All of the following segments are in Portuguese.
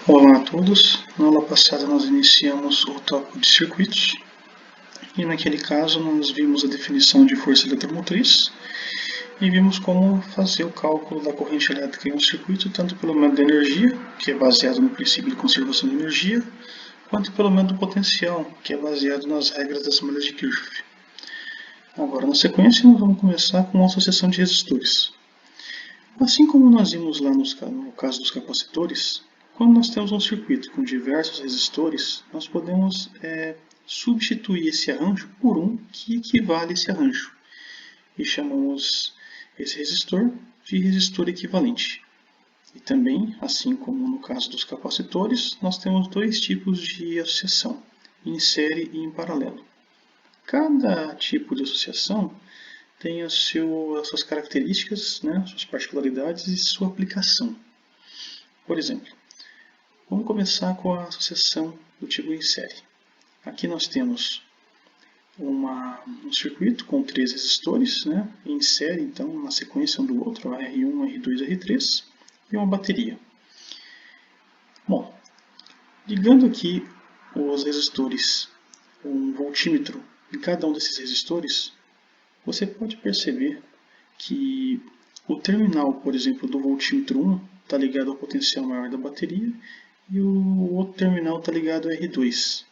Olá a todos, na aula passada nós iniciamos o tópico de circuitos e naquele caso nós vimos a definição de força eletromotriz e vimos como fazer o cálculo da corrente elétrica em um circuito tanto pelo método da energia, que é baseado no princípio de conservação de energia, quanto pelo método do potencial, que é baseado nas regras das malhas de Kirchhoff. Agora, na sequência, nós vamos começar com a associação de resistores. Assim como nós vimos lá no caso dos capacitores, quando nós temos um circuito com diversos resistores, nós podemos substituir esse arranjo por um que equivale a esse arranjo. E chamamos esse resistor de resistor equivalente. E também, assim como no caso dos capacitores, nós temos dois tipos de associação, em série e em paralelo. Cada tipo de associação tem as suas características, suas particularidades e sua aplicação. Por exemplo, vamos começar com a associação do tipo em série. Aqui nós temos um circuito com 3 resistores, em série, então, na sequência um do outro, R1, R2, R3, e uma bateria. Bom, ligando aqui os resistores, um voltímetro em cada um desses resistores, você pode perceber que o terminal, por exemplo, do voltímetro 1 está ligado ao potencial maior da bateria e o outro terminal está ligado a R2.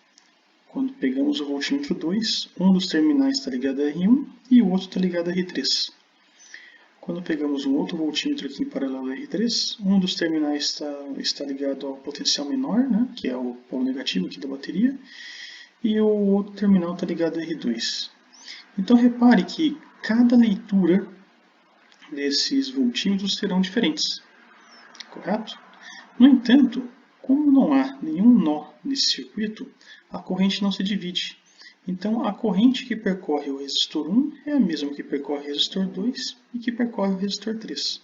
Quando pegamos o voltímetro 2, um dos terminais está ligado a R1 e o outro está ligado a R3. Quando pegamos um outro voltímetro aqui em paralelo a R3, um dos terminais está ligado ao potencial menor, que é o polo negativo aqui da bateria, e o outro terminal está ligado a R2. Então repare que cada leitura desses voltímetros serão diferentes, correto? No entanto, como não há nenhum nó nesse circuito, a corrente não se divide. Então, a corrente que percorre o resistor 1 é a mesma que percorre o resistor 2 e que percorre o resistor 3.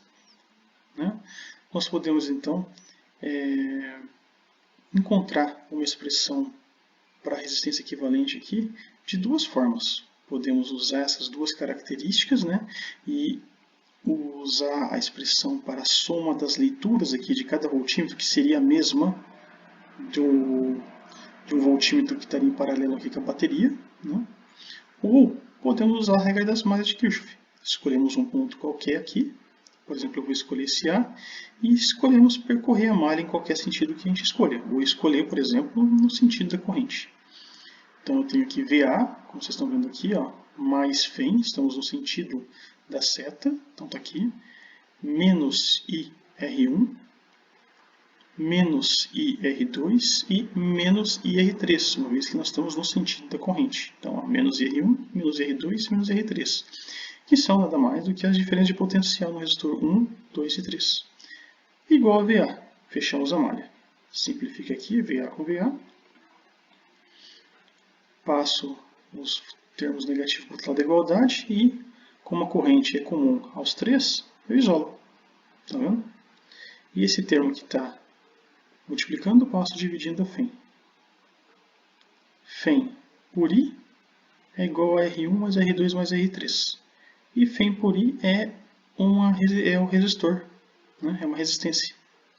Nós podemos, então, encontrar uma expressão para a resistência equivalente aqui de duas formas. Podemos usar essas duas características e usar a expressão para a soma das leituras aqui de cada voltímetro, que seria a mesma de um voltímetro que estaria em paralelo aqui com a bateria. Ou podemos usar a regra das malhas de Kirchhoff. Escolhemos um ponto qualquer aqui, por exemplo, eu vou escolher esse A, e escolhemos percorrer a malha em qualquer sentido que a gente escolha. Vou escolher, por exemplo, no sentido da corrente. Então eu tenho aqui VA, como vocês estão vendo aqui, mais FEM, estamos no sentido da seta, então está aqui, menos IR1, menos IR2 e menos IR3, uma vez que nós estamos no sentido da corrente. Então, menos IR1, menos IR2 e menos IR3, que são nada mais do que as diferenças de potencial no resistor 1, 2 e 3. Igual a VA, fechamos a malha. Simplifica aqui, VA com VA. Passo os termos negativos para o lado da igualdade e, como a corrente é comum aos três, eu isolo. Está vendo? E esse termo que está multiplicando, passo dividindo a FEM. FEM por I é igual a R1 mais R2 mais R3. E FEM por I é o resistor, é uma resistência,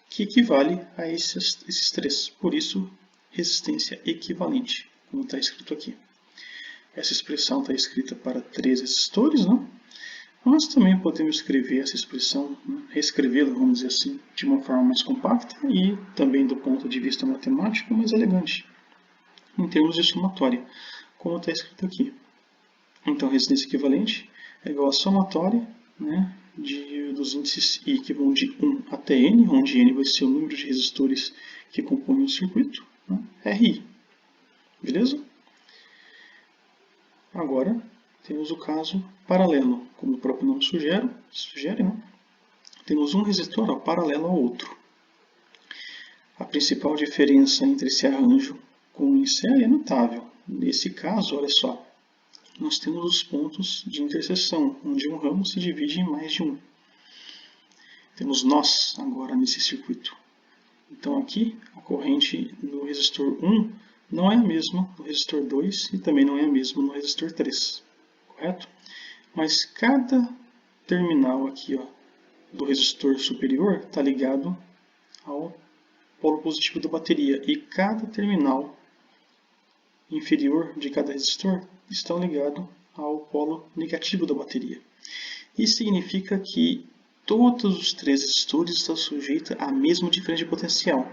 que equivale a esses três. Por isso, resistência equivalente, como está escrito aqui. Essa expressão está escrita para 3 resistores, Nós também podemos escrever essa expressão, reescrevê-la, vamos dizer assim, de uma forma mais compacta e também do ponto de vista matemático mais elegante, em termos de somatória, como está escrito aqui. Então, resistência equivalente é igual a somatória dos índices I, que vão de 1 até N, onde N vai ser o número de resistores que compõem o circuito, RI. Beleza? Agora, temos o caso paralelo, como o próprio nome sugere, Temos um resistor paralelo ao outro. A principal diferença entre esse arranjo com o em série é notável. Nesse caso, olha só, nós temos os pontos de interseção, onde um ramo se divide em mais de um. Temos nós agora nesse circuito. Então aqui, a corrente no resistor 1 não é a mesma no resistor 2 e também não é a mesma no resistor 3. Correto? Mas cada terminal aqui do resistor superior está ligado ao polo positivo da bateria e cada terminal inferior de cada resistor estão ligados ao polo negativo da bateria. Isso significa que todos os 3 resistores estão sujeitos à mesma diferença de potencial,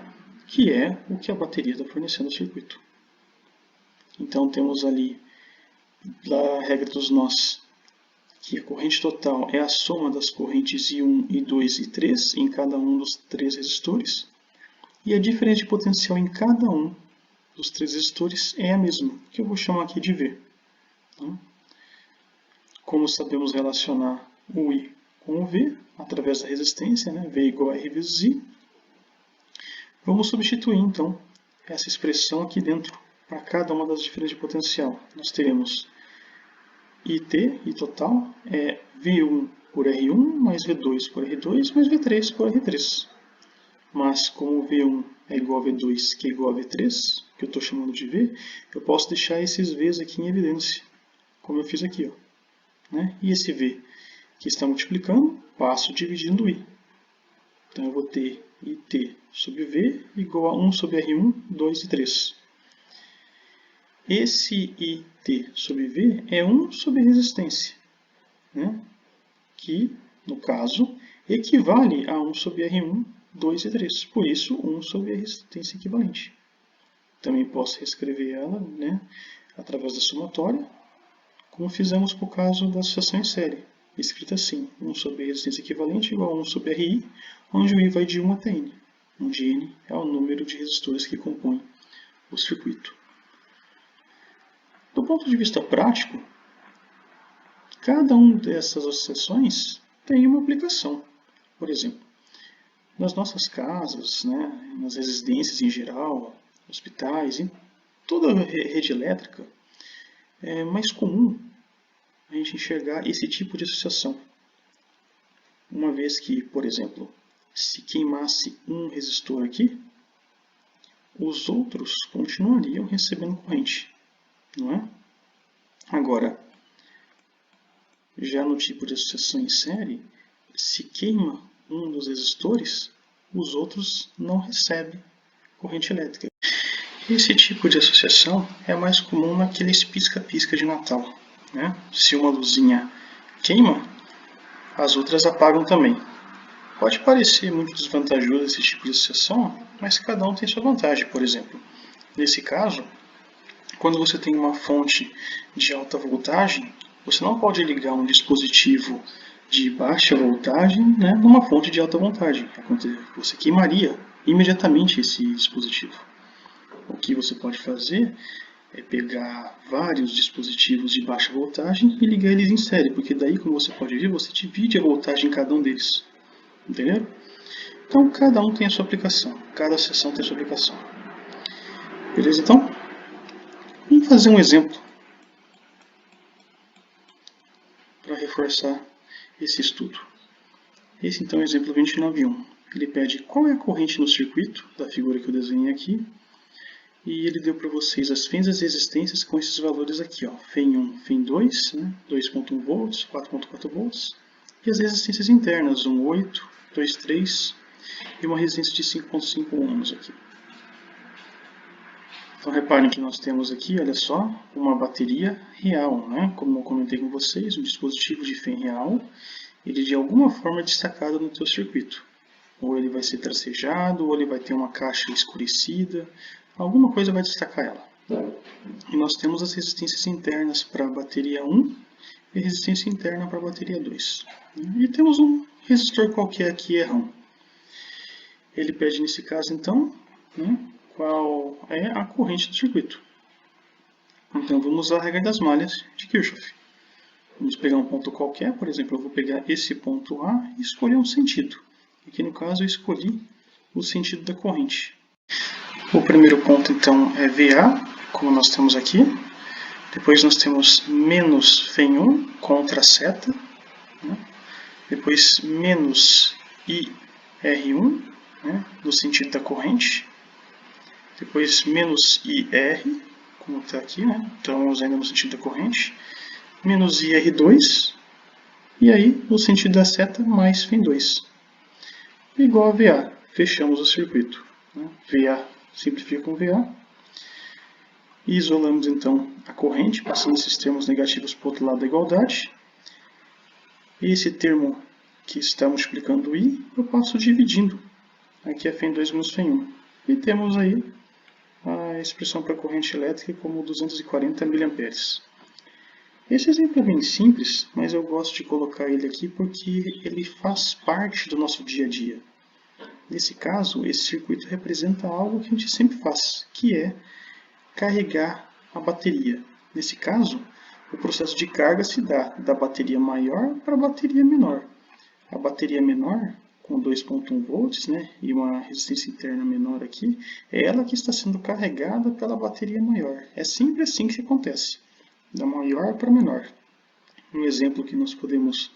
que é o que a bateria está fornecendo ao circuito. Então temos ali a regra dos nós, que a corrente total é a soma das correntes I1, I2 e I3 em cada um dos 3 resistores, e a diferença de potencial em cada um dos 3 resistores é a mesma, que eu vou chamar aqui de V. Como sabemos relacionar o I com o V, através da resistência, né? V igual a R vezes I, vamos substituir então essa expressão aqui dentro para cada uma das diferenças de potencial. Nós teremos IT, I total, é V1 por R1 mais V2 por R2 mais V3 por R3. Mas como V1 é igual a V2, que é igual a V3, que eu estou chamando de V, eu posso deixar esses V's aqui em evidência, como eu fiz aqui. Né? E esse V que está multiplicando, passo dividindo I. Então eu vou ter IT sobre V igual a 1 sobre R1, 2 e 3. Esse IT sobre V é 1 sobre resistência, né? Que, no caso, equivale a 1 sobre R1, 2 e 3. Por isso, 1 sobre a resistência equivalente. Também posso reescrever ela, né, através da somatória, como fizemos por caso da associação em série, escrita assim: 1 sobre a resistência equivalente igual a 1 sobre RI, onde o I vai de 1 até N, onde N é o número de resistores que compõem o circuito. Do ponto de vista prático, cada uma dessas associações tem uma aplicação. Por exemplo, nas nossas casas, né, nas residências em geral, hospitais, em toda a rede elétrica, é mais comum a gente enxergar esse tipo de associação. Uma vez que, por exemplo, se queimasse um resistor aqui, os outros continuariam recebendo corrente, não é? Agora, já no tipo de associação em série, se queima um dos resistores, os outros não recebem corrente elétrica. Esse tipo de associação é mais comum naqueles pisca-pisca de Natal, né? Se uma luzinha queima, as outras apagam também. Pode parecer muito desvantajoso esse tipo de associação, mas cada um tem sua vantagem. Por exemplo, nesse caso, quando você tem uma fonte de alta voltagem, você não pode ligar um dispositivo de baixa voltagem, né, numa fonte de alta voltagem. Você queimaria imediatamente esse dispositivo. O que você pode fazer é pegar vários dispositivos de baixa voltagem e ligar eles em série, porque daí, como você pode ver, você divide a voltagem em cada um deles. Entendeu? Então, cada um tem a sua aplicação, cada seção tem a sua aplicação. Beleza, então? Vamos fazer um exemplo para reforçar esse estudo. Esse, então, é o exemplo 29.1. Ele pede qual é a corrente no circuito, da figura que eu desenhei aqui, e ele deu para vocês as fens das resistências com esses valores aqui, ó, FEM 1, FEM 2, né, 2.1 volts, 4.4 volts, e as resistências internas, 1.8, 2.3 e uma resistência de 5.5 ohms aqui. Então reparem que nós temos aqui, olha só, uma bateria real, né? Como eu comentei com vocês, um dispositivo de FEM real, ele de alguma forma é destacado no teu circuito. Ou ele vai ser tracejado, ou ele vai ter uma caixa escurecida, alguma coisa vai destacar ela. E nós temos as resistências internas para a bateria 1 e resistência interna para a bateria 2. E temos um resistor qualquer aqui errão. Ele pede nesse caso então, né, qual é a corrente do circuito. Então vamos usar a regra das malhas de Kirchhoff. Vamos pegar um ponto qualquer, por exemplo, eu vou pegar esse ponto A e escolher um sentido. Aqui no caso eu escolhi o sentido da corrente. O primeiro ponto então é VA, como nós temos aqui. Depois nós temos menos FEM1 contra a seta. Né? Depois menos IR1, né, no sentido da corrente. Depois menos IR, como está aqui, né? Então ainda no sentido da corrente. Menos IR2, e aí no sentido da seta mais FEM2. Igual a VA, fechamos o circuito. né? VA simplifica com VA. E isolamos então a corrente, passando esses termos negativos para o outro lado da igualdade. E esse termo que está multiplicando I, eu passo dividindo. Aqui é Φ2 menos Φ1. E temos aí a expressão para a corrente elétrica como 240 mA. Esse exemplo é bem simples, mas eu gosto de colocar ele aqui porque ele faz parte do nosso dia a dia. Nesse caso, esse circuito representa algo que a gente sempre faz, que é carregar a bateria. Nesse caso, o processo de carga se dá da bateria maior para a bateria menor. A bateria menor, com 2,1 volts, né, e uma resistência interna menor aqui, é ela que está sendo carregada pela bateria maior. É sempre assim que acontece, da maior para a menor. Um exemplo que nós podemos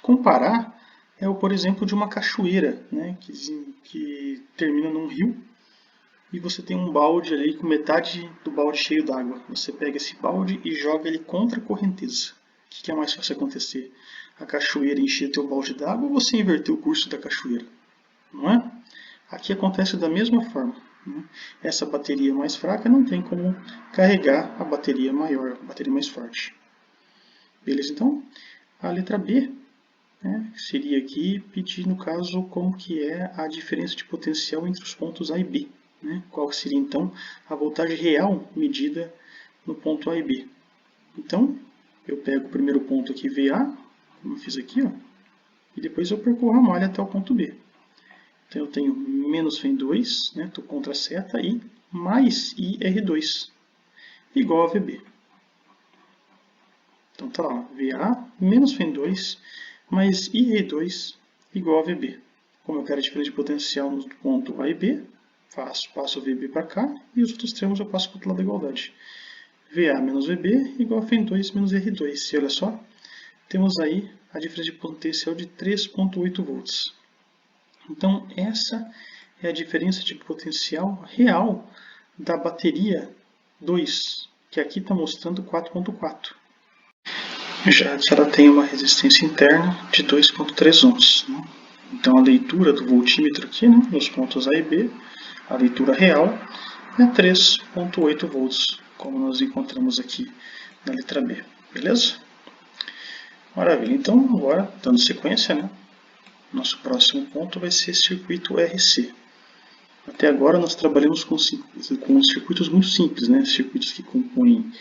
comparar é o, por exemplo, de uma cachoeira, né, que termina num rio, e você tem um balde ali com metade do balde cheio d'água. Você pega esse balde e joga ele contra a correnteza. O que é mais fácil acontecer? A cachoeira encher teu balde d'água ou você inverter o curso da cachoeira? Não é? Aqui acontece da mesma forma. Né? Essa bateria mais fraca não tem como carregar a bateria maior, a bateria mais forte. Beleza? Então, a letra B, né, seria aqui pedir, no caso, como que é a diferença de potencial entre os pontos A e B. Né? Qual seria, então, a voltagem real medida no ponto A e B. Então, eu pego o primeiro ponto aqui, VA, como eu fiz aqui, ó, e depois eu percorro a malha até o ponto B. Então, eu tenho menos Φ2, né, estou contra a seta, e mais IR2, igual a VB. Então, tá lá, VA menos Φ2 mais IR2 igual a VB. Como eu quero a diferença de potencial no ponto A e B, passo o VB para cá, e os outros termos eu passo para o outro lado da igualdade. VA menos VB igual a Φ2 menos R2. E olha só, temos aí a diferença de potencial de 3,8 volts. Então, essa é a diferença de potencial real da bateria 2, que aqui está mostrando 4,4. Já que ela tem uma resistência interna de 2,3 ohms. Né? Então, a leitura do voltímetro aqui, né, nos pontos A e B, a leitura real é 3,8 volts, como nós encontramos aqui na letra B. Beleza? Maravilha. Então, agora, dando sequência, né, nosso próximo ponto vai ser circuito RC. Até agora nós trabalhamos com circuitos muito simples, né, circuitos que compõem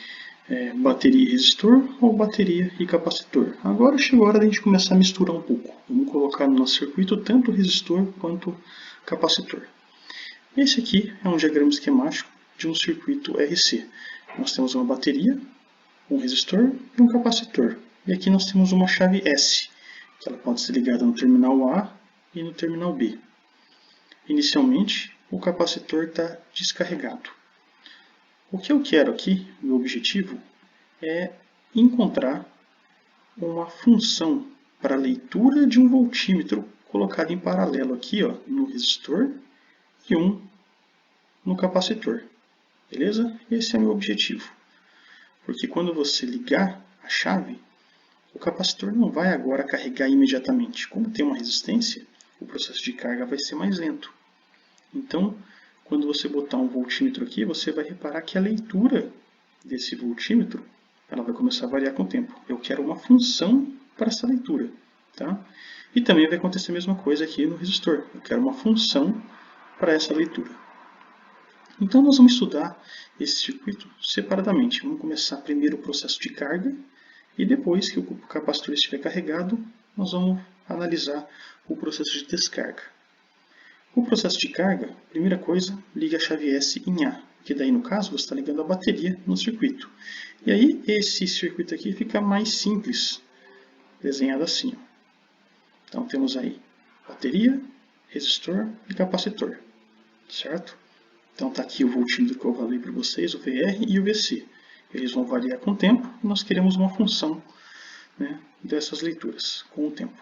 bateria e resistor ou bateria e capacitor. Agora chegou a hora de a gente começar a misturar um pouco. Vamos colocar no nosso circuito tanto resistor quanto capacitor. Esse aqui é um diagrama esquemático de um circuito RC. Nós temos uma bateria, um resistor e um capacitor. E aqui nós temos uma chave S, que ela pode ser ligada no terminal A e no terminal B. Inicialmente, o capacitor está descarregado. O que eu quero aqui, meu objetivo, é encontrar uma função para a leitura de um voltímetro colocado em paralelo aqui, ó, no resistor e um no capacitor. Beleza? Esse é o meu objetivo. Porque quando você ligar a chave, o capacitor não vai agora carregar imediatamente. Como tem uma resistência, o processo de carga vai ser mais lento. Então, quando você botar um voltímetro aqui, você vai reparar que a leitura desse voltímetro ela vai começar a variar com o tempo. Eu quero uma função para essa leitura. Tá? E também vai acontecer a mesma coisa aqui no resistor. Eu quero uma função para essa leitura. Então, nós vamos estudar esse circuito separadamente. Vamos começar primeiro o processo de carga e depois que o capacitor estiver carregado, nós vamos analisar o processo de descarga. O processo de carga, primeira coisa, liga a chave S em A, que daí no caso você está ligando a bateria no circuito. E aí esse circuito aqui fica mais simples, desenhado assim. Então temos aí bateria, resistor e capacitor, certo? Então está aqui o voltímetro que eu falei para vocês, o VR e o VC. Eles vão variar com o tempo e nós queremos uma função, né, dessas leituras com o tempo.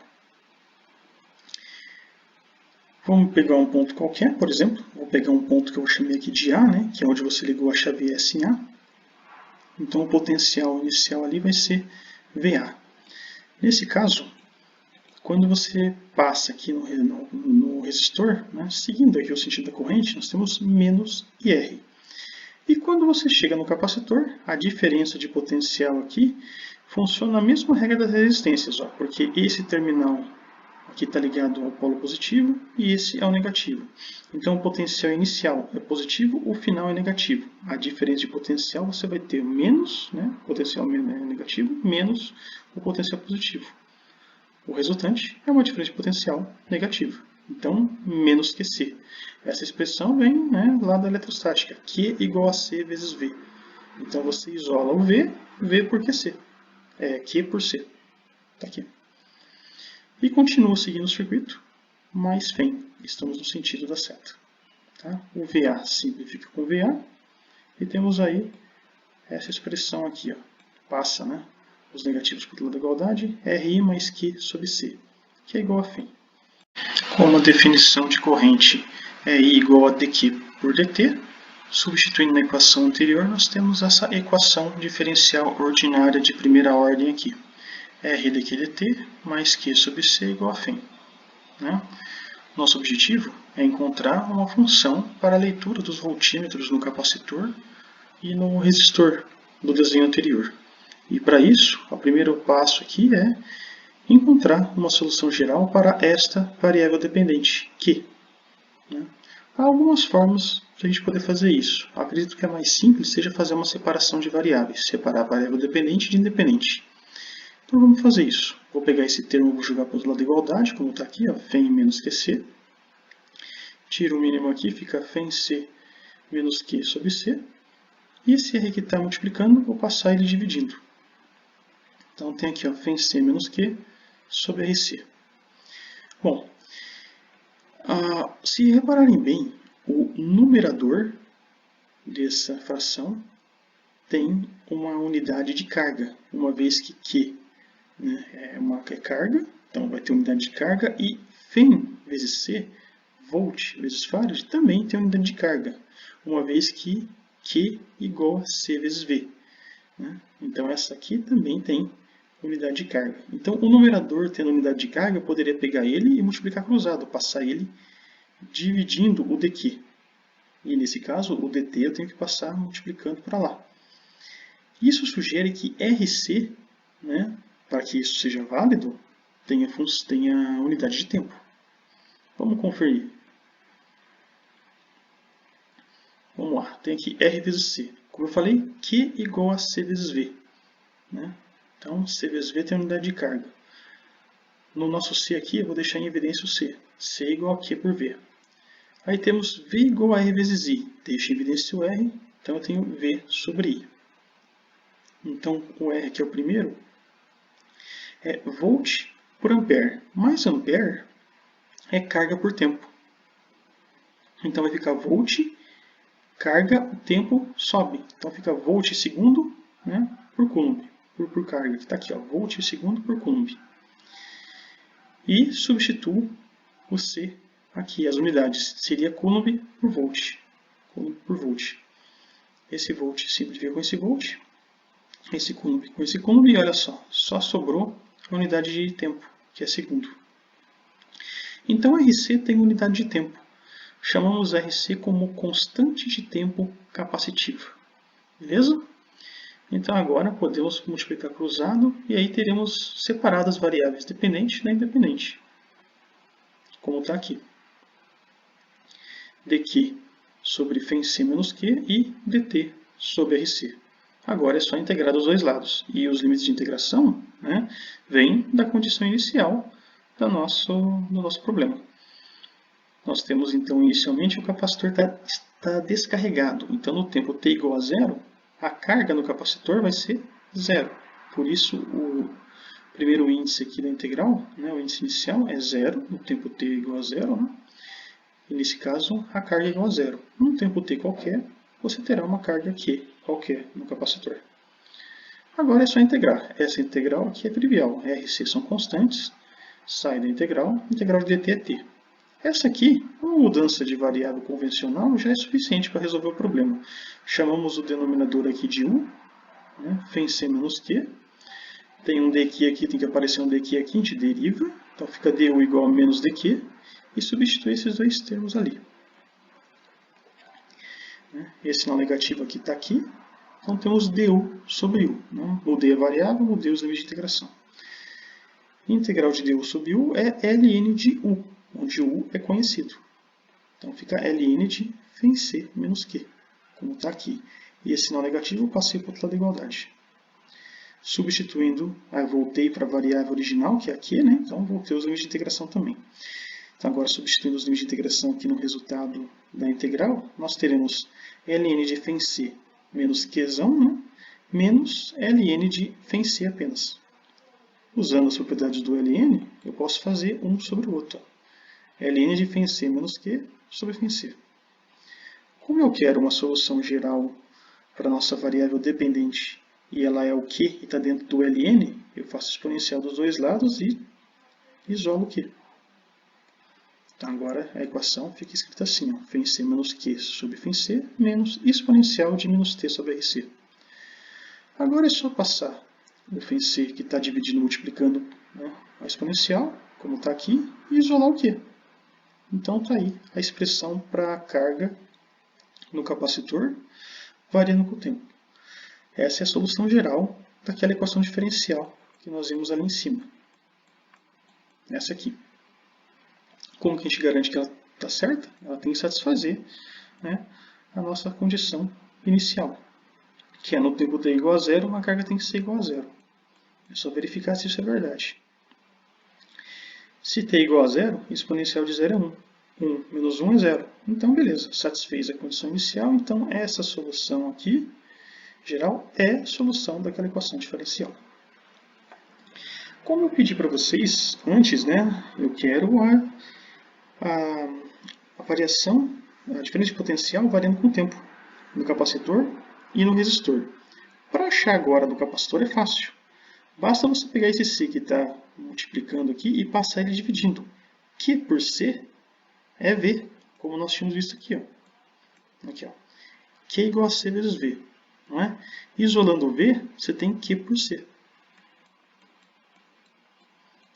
Vamos pegar um ponto qualquer, por exemplo. Vou pegar um ponto que eu chamei aqui de A, né, que é onde você ligou a chave S em A. Então o potencial inicial ali vai ser VA. Nesse caso, Quando você passa aqui no resistor, né, seguindo aqui o sentido da corrente, nós temos menos IR. E quando você chega no capacitor, a diferença de potencial aqui funciona a mesma regra das resistências, ó, porque esse terminal aqui está ligado ao polo positivo e esse ao negativo. Então o potencial inicial é positivo, o final é negativo. A diferença de potencial você vai ter menos, né, potencial negativo, menos o potencial positivo. O resultante é uma diferença de potencial negativa. Então, menos que C. Essa expressão vem, né, lá da eletrostática. Q igual a C vezes V. Então, você isola o V, V por QC. É Q por C. Está aqui. E continua seguindo o circuito, mais FEM. Estamos no sentido da seta. Tá? O VA simplifica com VA. E temos aí essa expressão aqui. Ó. Passa, né, os negativos para o lado da igualdade. RI mais Q sobre C, que é igual a FEM. Como a definição de corrente é I igual a dQ por dt, substituindo na equação anterior, nós temos essa equação diferencial ordinária de primeira ordem aqui. R dQ dt mais Q sobre C igual a FEM. Né? Nosso objetivo é encontrar uma função para a leitura dos voltímetros no capacitor e no resistor do desenho anterior. E para isso, o primeiro passo aqui é encontrar uma solução geral para esta variável dependente, Q. Né? Há algumas formas de a gente poder fazer isso. Eu acredito que a mais simples seja fazer uma separação de variáveis, separar a variável dependente de independente. Então vamos fazer isso. Vou pegar esse termo e vou jogar para o lado da igualdade, como está aqui, ó, FEM menos QC. Tiro o mínimo aqui, fica FEMC menos Q sobre C. E esse R que está multiplicando, vou passar ele dividindo. Então tem aqui, ó, FEMC menos Q sobre RC. Bom, se repararem bem, o numerador dessa fração tem uma unidade de carga, uma vez que Q, né, é carga, então vai ter unidade de carga, e FEM vezes C, volt vezes farad, também tem unidade de carga, uma vez que Q igual a C vezes V. Né? Então essa aqui também tem unidade de carga. Então o numerador tendo unidade de carga, eu poderia pegar ele e multiplicar cruzado, passar ele dividindo o dq. E nesse caso, o dt eu tenho que passar multiplicando para lá. Isso sugere que RC, né, para que isso seja válido, tenha unidade de tempo. Vamos conferir. Vamos lá, tem aqui R vezes C. Como eu falei, Q igual a C vezes V. Né? Então, C vezes V tem unidade de carga. No nosso C aqui, eu vou deixar em evidência o C. C igual a Q por V. Aí temos V igual a R vezes I. Deixo em evidência o R, então eu tenho V sobre I. Então, o R que é o primeiro é volt por ampere. Mais ampere é carga por tempo. Então vai ficar volt, carga, o tempo sobe. Então fica volt segundo, né, por coulomb, por carga. Está aqui, ó, volt segundo por coulomb. E substituo o C aqui, as unidades. Seria coulomb por volt. Coulomb por volt. Esse volt simplifica com esse volt. Esse coulomb com esse coulomb. E olha só sobrou a unidade de tempo, que é segundo. Então RC tem unidade de tempo. Chamamos RC como constante de tempo capacitiva. Beleza? Então agora podemos multiplicar cruzado e aí teremos separadas variáveis dependente da independente. Como está aqui. dq sobre FEMC menos Q e dt sobre RC. Agora é só integrar dos dois lados. E os limites de integração, né, vêm da condição inicial do nosso problema. Nós temos então inicialmente o capacitor está descarregado. Então no tempo t igual a zero, a carga no capacitor vai ser zero. Por isso o primeiro índice aqui da integral, né, o índice inicial é zero, no tempo t igual a zero. Né? E nesse caso a carga é igual a zero. Num tempo t qualquer, você terá uma carga Q qualquer no capacitor. Agora é só integrar. Essa integral aqui é trivial. RC são constantes, sai da integral de dt é t. Essa aqui, uma mudança de variável convencional, já é suficiente para resolver o problema. Chamamos o denominador aqui de U, né, FEMC menos Q. Tem um dq aqui, tem que aparecer um dq aqui, a gente deriva. Então fica du igual a menos dq e substitui esses dois termos ali. Esse sinal negativo aqui está aqui. Então temos du sobre u. O d é variável, o d é os limites de integração. Integral de du sobre u é ln de u, onde u é conhecido. Então fica ln de φ c menos q, como está aqui. E esse sinal negativo eu passei para o outro lado da igualdade. Substituindo, voltei para a variável original, que é a q, né? Então voltei os limites de integração também. Então agora substituindo os limites de integração aqui no resultado da integral, nós teremos ln de φ c menos qzão, né? Menos ln de φ c apenas. Usando as propriedades do ln, eu posso fazer um sobre o outro. Ln de φ c menos q sobre φ c. Como eu quero uma solução geral para a nossa variável dependente e ela é o q e está dentro do ln, eu faço exponencial dos dois lados e isolo o q. Então agora a equação fica escrita assim, φ c menos q sobre φ c menos exponencial de menos t sobre rc. Agora é só passar o φ c que está dividindo, multiplicando, né, a exponencial, como está aqui, e isolar o q. Então está aí a expressão para a carga no capacitor variando com o tempo. Essa é a solução geral daquela equação diferencial que nós vimos ali em cima. Essa aqui. Como que a gente garante que ela está certa? Ela tem que satisfazer, né, a nossa condição inicial, que é no tempo t igual a zero, a carga tem que ser igual a zero. É só verificar se isso é verdade. Se t é igual a zero, exponencial de zero é 1. 1 menos 1 é 0. Então, beleza, satisfez a condição inicial. Então, essa solução aqui, geral, é a solução daquela equação diferencial. Como eu pedi para vocês antes, né, eu quero a variação, a diferença de potencial variando com o tempo, no capacitor e no resistor. Para achar agora do capacitor é fácil. Basta você pegar esse C que está multiplicando aqui e passar ele dividindo. Q por C é V, como nós tínhamos visto aqui. Aqui, ó. Q igual a C vezes V. Não é? Isolando V, você tem Q por C.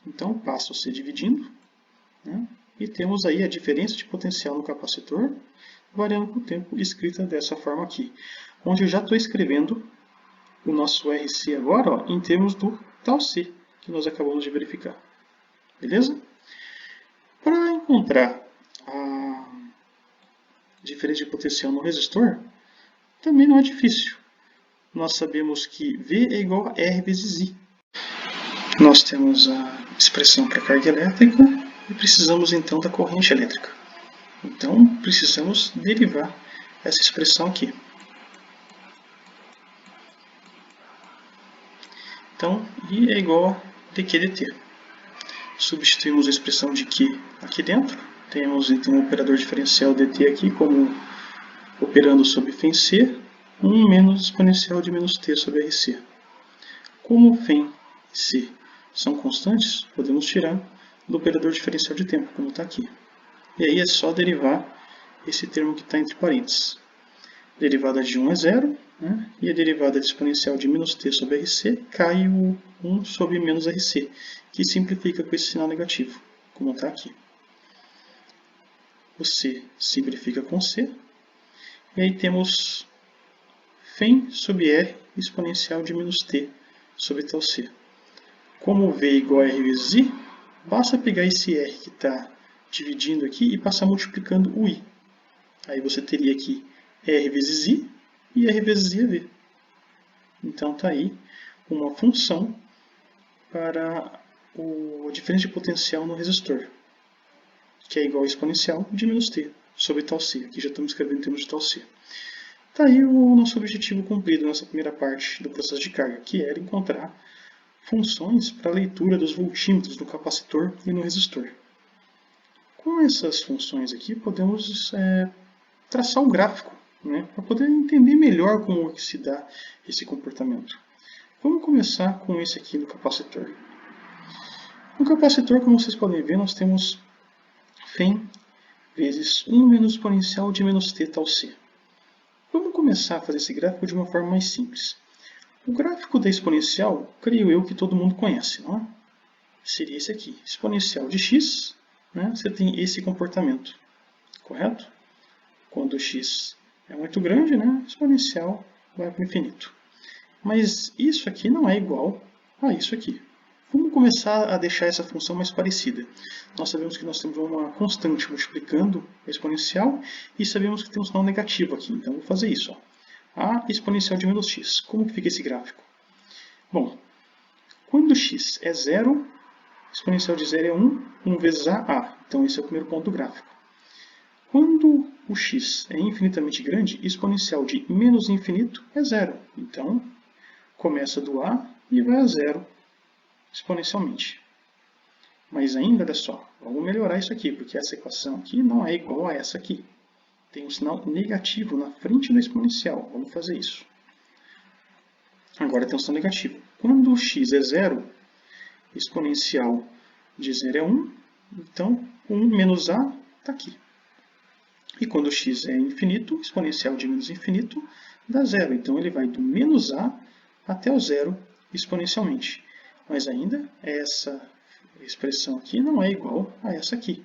Então, passa o C dividindo, né? E temos aí a diferença de potencial no capacitor variando com o tempo, escrita dessa forma aqui. Onde eu já estou escrevendo o nosso RC agora, ó, em termos do tal C, que nós acabamos de verificar. Beleza? Para encontrar a diferença de potencial no resistor, também não é difícil. Nós sabemos que V é igual a R vezes I. Nós temos a expressão para carga elétrica e precisamos então da corrente elétrica. Então, precisamos derivar essa expressão aqui. Então, I é igual a dq dt. Substituímos a expressão de Q aqui dentro. Temos então o operador diferencial dt aqui como operando sobre φ c, 1 menos exponencial de menos t sobre rc. Como φ e c são constantes, podemos tirar do operador diferencial de tempo, como está aqui. E aí é só derivar esse termo que está entre parênteses. Derivada de 1 é 0, né? E a derivada de exponencial de menos t sobre rc cai o 1 sobre menos rc, que simplifica com esse sinal negativo, como está aqui. O c simplifica com c, e aí temos φ sobre r exponencial de menos t sobre tal c. Como v é igual a r vezes i, basta pegar esse r que está dividindo aqui e passar multiplicando o i. Aí você teria aqui r vezes i e r vezes i é v. Então está aí uma função para a diferença de potencial no resistor, que é igual a exponencial de menos t sobre tal c. Aqui já estamos escrevendo em termos de tal c. Está aí o nosso objetivo cumprido nessa primeira parte do processo de carga, que era encontrar funções para a leitura dos voltímetros no capacitor e no resistor. Com essas funções aqui, podemos traçar um gráfico, né, para poder entender melhor como se dá esse comportamento. Vamos começar com esse aqui no capacitor. No capacitor, como vocês podem ver, nós temos φ vezes 1 menos exponencial de menos t tal c. Vamos começar a fazer esse gráfico de uma forma mais simples. O gráfico da exponencial, creio eu que todo mundo conhece, não é? seria esse aqui. Exponencial de x, né, você tem esse comportamento, correto? Quando x é muito grande, né, exponencial vai para o infinito. Mas isso aqui não é igual a isso aqui. Vamos começar a deixar essa função mais parecida. Nós sabemos que nós temos uma constante multiplicando a exponencial e sabemos que tem um sinal negativo aqui. Então, vou fazer isso. Ó. A exponencial de menos x. Como que fica esse gráfico? Bom, quando x é zero, exponencial de zero é 1, 1 vezes a. Então, esse é o primeiro ponto do gráfico. Quando o x é infinitamente grande, exponencial de menos infinito é zero. Então, começa do a e vai a zero exponencialmente. Mas ainda, olha só, vamos melhorar isso aqui, porque essa equação aqui não é igual a essa aqui. Tem um sinal negativo na frente da exponencial. Vamos fazer isso. Agora tem um sinal negativo. Quando o x é zero, exponencial de zero é 1, então 1 menos a está aqui. E quando x é infinito, exponencial de menos infinito dá zero. Então ele vai do menos a até o zero exponencialmente. Mas ainda essa expressão aqui não é igual a essa aqui.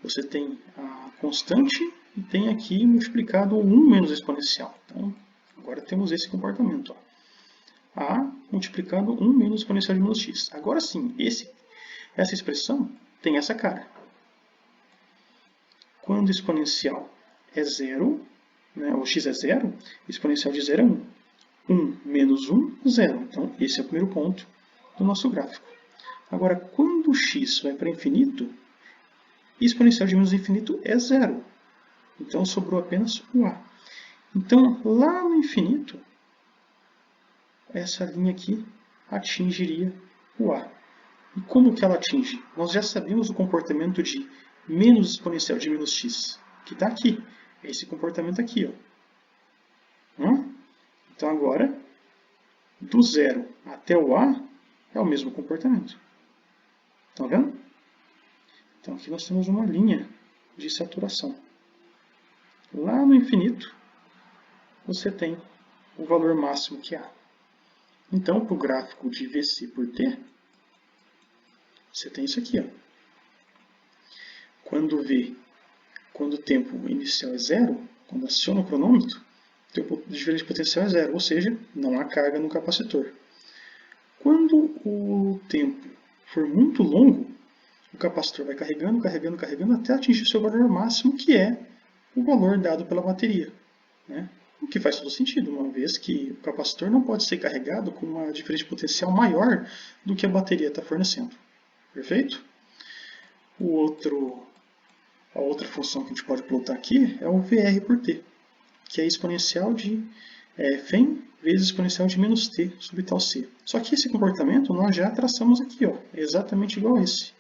Você tem a constante e tem aqui multiplicado 1 menos exponencial. Então, agora temos esse comportamento. Ó. A multiplicado 1 menos exponencial de menos x. Agora sim, essa expressão tem essa cara. Quando o exponencial é zero, né, ou x é zero, exponencial de zero é 1. 1 menos 1, 0. Então, esse é o primeiro ponto do nosso gráfico. Agora, quando o x vai para infinito, exponencial de menos infinito é 0. Então, sobrou apenas o a. Então, lá no infinito, essa linha aqui atingiria o a. E como que ela atinge? Nós já sabemos o comportamento de menos exponencial de menos x, que está aqui. É esse comportamento aqui. Ó. Então, agora, do zero até o a é o mesmo comportamento. Estão vendo? Então, aqui nós temos uma linha de saturação. Lá no infinito, você tem o valor máximo que há. Então, para o gráfico de VC por T, você tem isso aqui. Ó. Quando o tempo inicial é zero, quando aciona o cronômetro, o tempo de diferença de potencial é zero, ou seja, não há carga no capacitor. Quando o tempo for muito longo, o capacitor vai carregando, carregando, carregando, até atingir o seu valor máximo, que é o valor dado pela bateria. Né? O que faz todo sentido, uma vez que o capacitor não pode ser carregado com uma diferença de potencial maior do que a bateria está fornecendo. Perfeito? A outra função que a gente pode plotar aqui é o VR por T, que é exponencial de φ vezes exponencial de menos t sobre tal c. Só que esse comportamento nós já traçamos aqui, ó, é exatamente igual a esse.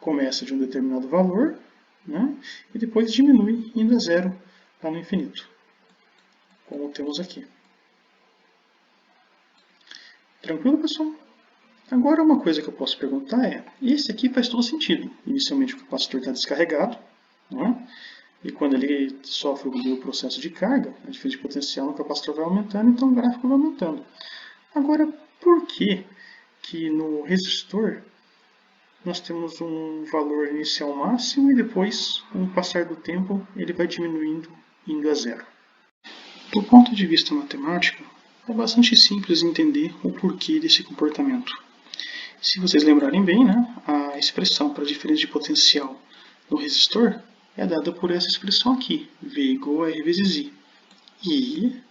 Começa de um determinado valor, né, e depois diminui indo a zero lá no infinito, como temos aqui. Tranquilo, pessoal? Agora uma coisa que eu posso perguntar é, esse aqui faz todo sentido. Inicialmente o capacitor está descarregado, né? E quando ele sofre o processo de carga, a diferença de potencial no capacitor vai aumentando, então o gráfico vai aumentando. Agora, por que no resistor nós temos um valor inicial máximo e depois, com o passar do tempo, ele vai diminuindo, indo a zero? Do ponto de vista matemático, é bastante simples entender o porquê desse comportamento. Se vocês lembrarem bem, né, a expressão para a diferença de potencial no resistor é dada por essa expressão aqui, V igual a R vezes I. E I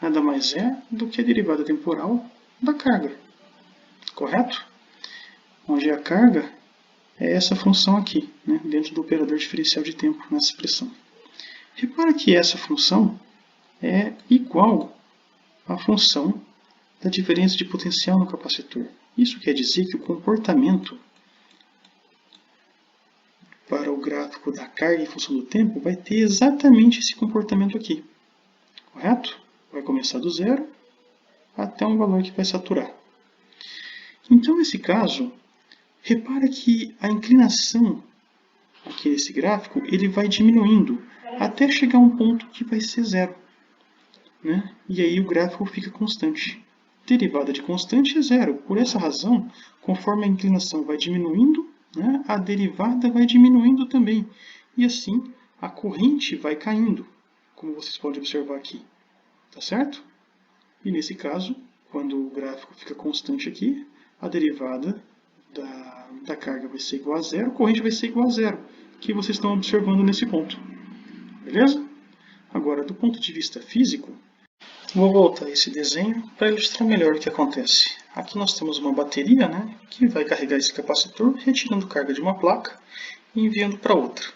nada mais é do que a derivada temporal da carga, correto? Onde a carga é essa função aqui, né, dentro do operador diferencial de tempo nessa expressão. Repara que essa função é igual à função da diferença de potencial no capacitor. Isso quer dizer que o comportamento para o gráfico da carga em função do tempo vai ter exatamente esse comportamento aqui, correto? Vai começar do zero até um valor que vai saturar. Então, nesse caso, repara que a inclinação aqui nesse gráfico ele vai diminuindo até chegar a um ponto que vai ser zero, né? E aí o gráfico fica constante. derivada de constante é zero. Por essa razão, conforme a inclinação vai diminuindo, né, a derivada vai diminuindo também. E assim, a corrente vai caindo, como vocês podem observar aqui. Tá certo? E nesse caso, quando o gráfico fica constante aqui, a derivada da carga vai ser igual a zero, a corrente vai ser igual a zero, que vocês estão observando nesse ponto. Beleza? Agora, do ponto de vista físico, vou voltar a esse desenho para ilustrar melhor o que acontece. Aqui nós temos uma bateria, né, que vai carregar esse capacitor, retirando carga de uma placa e enviando para outra.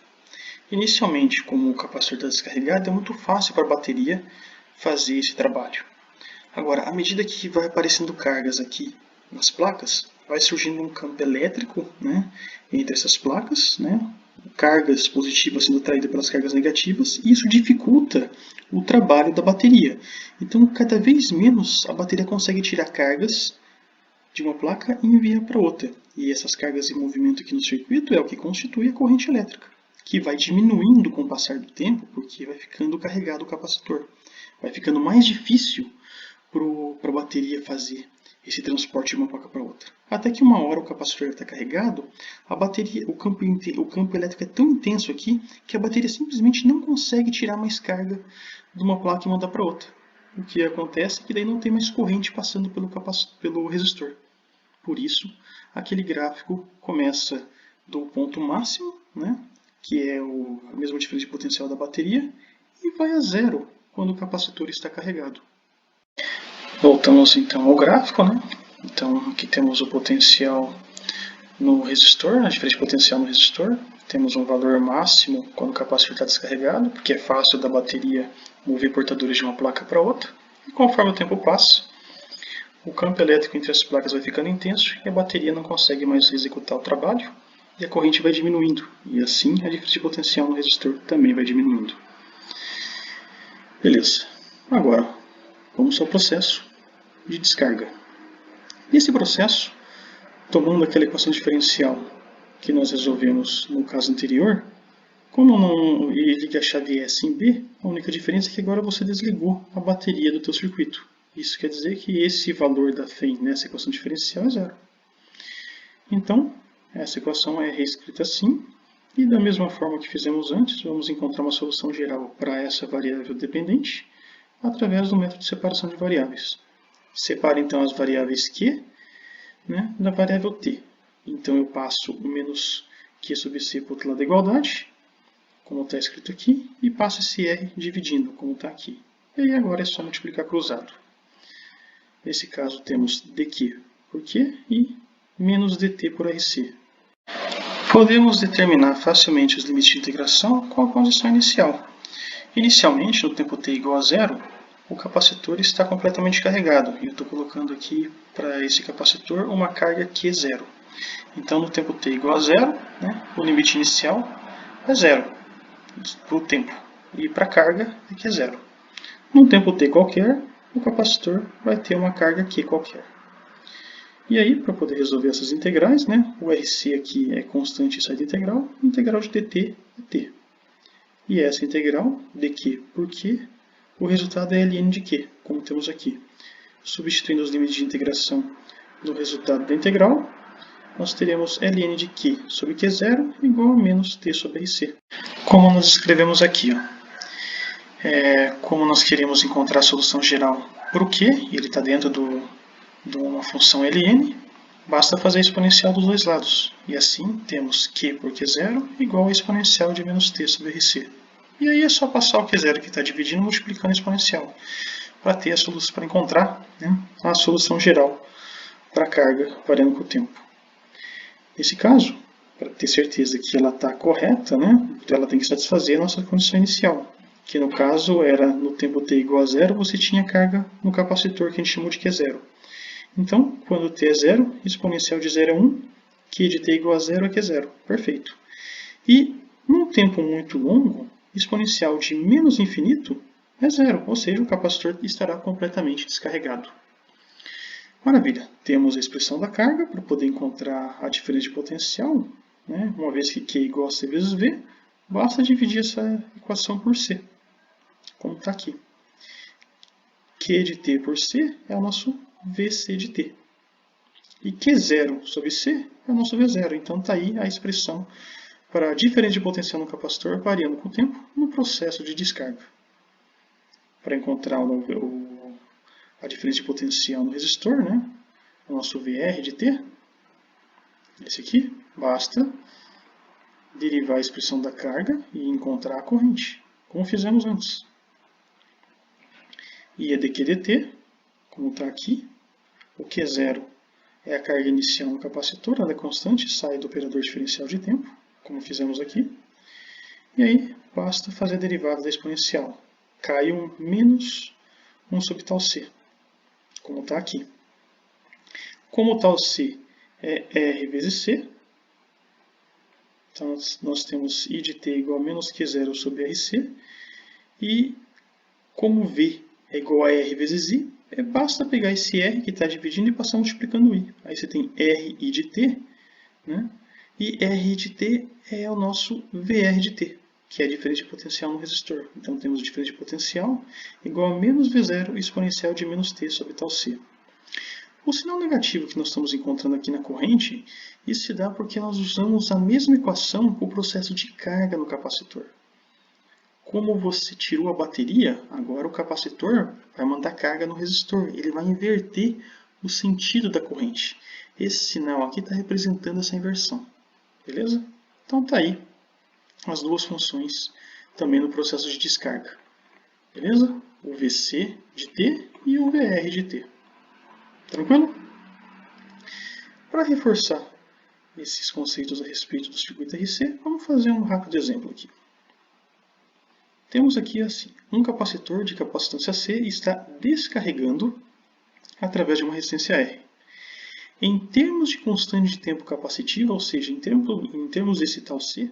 Inicialmente, como o capacitor está descarregado, é muito fácil para a bateria fazer esse trabalho. Agora, à medida que vai aparecendo cargas aqui nas placas, vai surgindo um campo elétrico, né, entre essas placas, né, cargas positivas sendo atraídas pelas cargas negativas, e isso dificulta o trabalho da bateria. Então, cada vez menos a bateria consegue tirar cargas de uma placa e enviar para outra. E essas cargas em movimento aqui no circuito é o que constitui a corrente elétrica, que vai diminuindo com o passar do tempo, porque vai ficando carregado o capacitor. Vai ficando mais difícil para a bateria fazer esse transporte de uma placa para outra. Até que uma hora o capacitor está carregado, a bateria, o campo elétrico é tão intenso aqui que a bateria simplesmente não consegue tirar mais carga de uma placa e mandar para outra. O que acontece é que daí não tem mais corrente passando pelo resistor. Por isso, aquele gráfico começa do ponto máximo, né, que é a mesma diferença de potencial da bateria, e vai a zero quando o capacitor está carregado. Voltamos então ao gráfico, né? Então aqui temos o potencial no resistor, a diferença de potencial no resistor. Temos um valor máximo quando o capacitor está descarregado, porque é fácil da bateria mover portadores de uma placa para outra. E conforme o tempo passa, o campo elétrico entre as placas vai ficando intenso e a bateria não consegue mais executar o trabalho e a corrente vai diminuindo. E assim a diferença de potencial no resistor também vai diminuindo. Beleza. Agora, vamos ao processo de descarga. Nesse processo, tomando aquela equação diferencial que nós resolvemos no caso anterior, como não liga a chave S em B, a única diferença é que agora você desligou a bateria do teu circuito. Isso quer dizer que esse valor da FEM nessa equação diferencial é zero. Então, essa equação é reescrita assim, e da mesma forma que fizemos antes, vamos encontrar uma solução geral para essa variável dependente através do método de separação de variáveis. Separa então as variáveis Q, né, da variável T. Então eu passo o menos Q sobre C para o outro lado da igualdade, como está escrito aqui, e passo esse R dividindo, como está aqui. E aí agora é só multiplicar cruzado. Nesse caso temos dQ por Q e menos dt por RC. Podemos determinar facilmente os limites de integração com a condição inicial. Inicialmente, no tempo t igual a zero, o capacitor está completamente carregado. E eu estou colocando aqui para esse capacitor uma carga Q0. Então, no tempo t igual a zero, né, o limite inicial é zero para o tempo. E para a carga é Q0. Num tempo t qualquer, o capacitor vai ter uma carga Q qualquer. E aí, para poder resolver essas integrais, né, o RC aqui é constante e sai da integral, a integral de dt é t. E essa integral, dq por q, o resultado é ln de q, como temos aqui. Substituindo os limites de integração no resultado da integral, nós teremos ln de q sobre q0 igual a menos t sobre rc. Como nós escrevemos aqui, como nós queremos encontrar a solução geral para o q, e ele está dentro de uma função ln, basta fazer a exponencial dos dois lados. E assim temos q por q0 igual a exponencial de menos t sobre rc. E aí é só passar o q0 que está dividindo multiplicando a exponencial para ter a solução, para encontrar, né, a solução geral para a carga variando com o tempo. Nesse caso, para ter certeza que ela está correta, né, ela tem que satisfazer a nossa condição inicial, que no caso era no tempo t igual a zero, você tinha carga no capacitor que a gente chamou de Q0. Então, quando t é zero, exponencial de 0 é 1, Q de t igual a zero é Q0. Perfeito. E, num tempo muito longo, exponencial de menos infinito é zero, ou seja, o capacitor estará completamente descarregado. Maravilha. Temos a expressão da carga para poder encontrar a diferença de potencial, né? Uma vez que Q igual a C vezes V, basta dividir essa equação por C, como está aqui. Q de t por C é o nosso VC de T. E Q0 sobre C é o nosso V0. Então está aí a expressão para a diferença de potencial no capacitor variando com o tempo no processo de descarga. Para encontrar a diferença de potencial no resistor, né? O nosso VR de T, esse aqui, basta derivar a expressão da carga e encontrar a corrente, como fizemos antes. E a dQ dt, como está aqui, o Q0 é a carga inicial no capacitor, ela é constante, sai do operador diferencial de tempo, como fizemos aqui. E aí, basta fazer a derivada da exponencial. Cai um menos 1 sobre tal C, como está aqui. Como tal C é R vezes C, então nós temos I de T igual a menos Q0 sobre RC. E como V é igual a R vezes I, basta pegar esse R que está dividindo e passar multiplicando o I. Aí você tem RI de T, né? E RI de T é o nosso VR de T, que é a diferença de potencial no resistor. Então temos diferença de potencial igual a menos V0 exponencial de menos T sobre tal C. O sinal negativo que nós estamos encontrando aqui na corrente, isso se dá porque nós usamos a mesma equação para o processo de carga no capacitor. Como você tirou a bateria, agora o capacitor vai mandar carga no resistor. Ele vai inverter o sentido da corrente. Esse sinal aqui está representando essa inversão. Beleza? Então está aí as duas funções também no processo de descarga. Beleza? O VC de T e o VR de T. Tranquilo? Para reforçar esses conceitos a respeito do circuito RC, vamos fazer um rápido exemplo aqui. Temos aqui assim, um capacitor de capacitância C está descarregando através de uma resistência R. Em termos de constante de tempo capacitiva, ou seja, em termos desse tal C,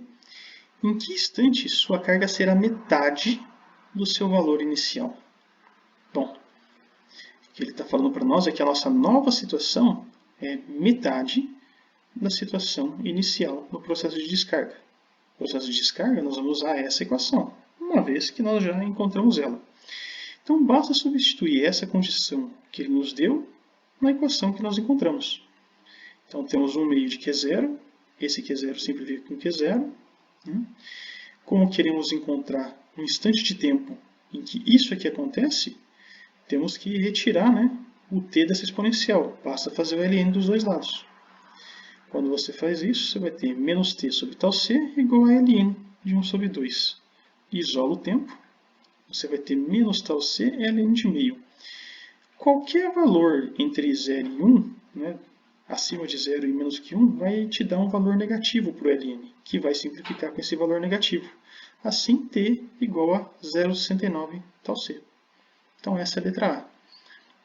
em que instante sua carga será metade do seu valor inicial? Bom, o que ele está falando para nós é que a nossa nova situação é metade da situação inicial no processo de descarga. No processo de descarga, nós vamos usar essa equação, uma vez que nós já encontramos ela. Então, basta substituir essa condição que ele nos deu na equação que nós encontramos. Então, temos um meio de Q0, esse Q0 simplifica com Q0. Como queremos encontrar um instante de tempo em que isso aqui acontece, temos que retirar, o t dessa exponencial. Basta fazer o ln dos dois lados. Quando você faz isso, você vai ter menos t sobre tal c igual a ln de 1 sobre 2. Isola o tempo, você vai ter menos tal c ln de meio. Qualquer valor entre 0 e 1, acima de 0 e menos que 1, vai te dar um valor negativo para o ln, que vai simplificar com esse valor negativo. Assim, t igual a 0,69 tal c. Então, essa é a letra A.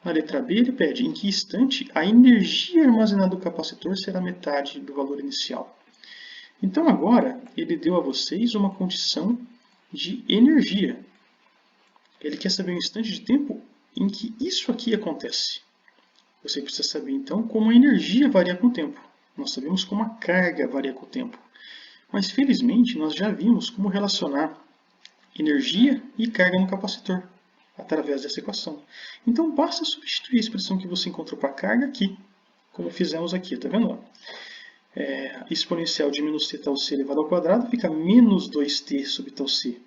Na letra B, ele pede em que instante a energia armazenada do capacitor será metade do valor inicial. Então, agora, ele deu a vocês uma condição de energia. Ele quer saber o instante de tempo em que isso aqui acontece. Você precisa saber, então, como a energia varia com o tempo. Nós sabemos como a carga varia com o tempo. Mas, felizmente, nós já vimos como relacionar energia e carga no capacitor, através dessa equação. Então, basta substituir a expressão que você encontrou para a carga aqui, como fizemos aqui. Está vendo? Exponencial de menos t tal c elevado ao quadrado fica menos 2t sobre tal c.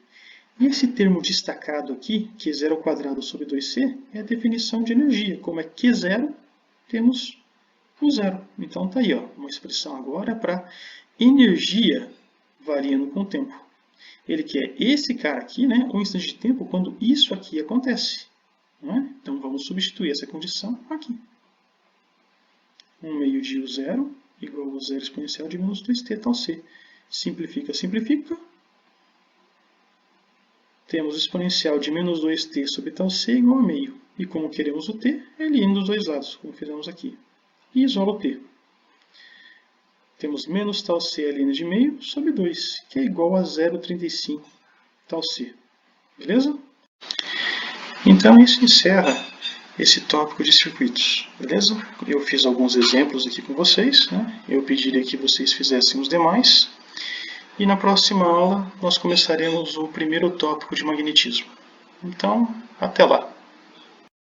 E esse termo destacado aqui, Q0 ao quadrado sobre 2c, é a definição de energia. Como é Q0, temos o zero. Então, está aí, uma expressão agora para energia variando com o tempo. Ele quer esse cara aqui, um instante de tempo, quando isso aqui acontece. Então, vamos substituir essa condição aqui. 1 meio de U0 igual a zero exponencial de menos 2t tal c. Simplifica, simplifica. Temos exponencial de menos 2t sobre tal c igual a meio. E como queremos o t, ln dos dois lados, como fizemos aqui. E isola o t. Temos menos tal c ln de meio sobre 2, que é igual a 0,35 tal c. Beleza? Então, isso encerra esse tópico de circuitos. Beleza? Eu fiz alguns exemplos aqui com vocês. Eu pediria que vocês fizessem os demais. E na próxima aula, nós começaremos o primeiro tópico de magnetismo. Então, até lá!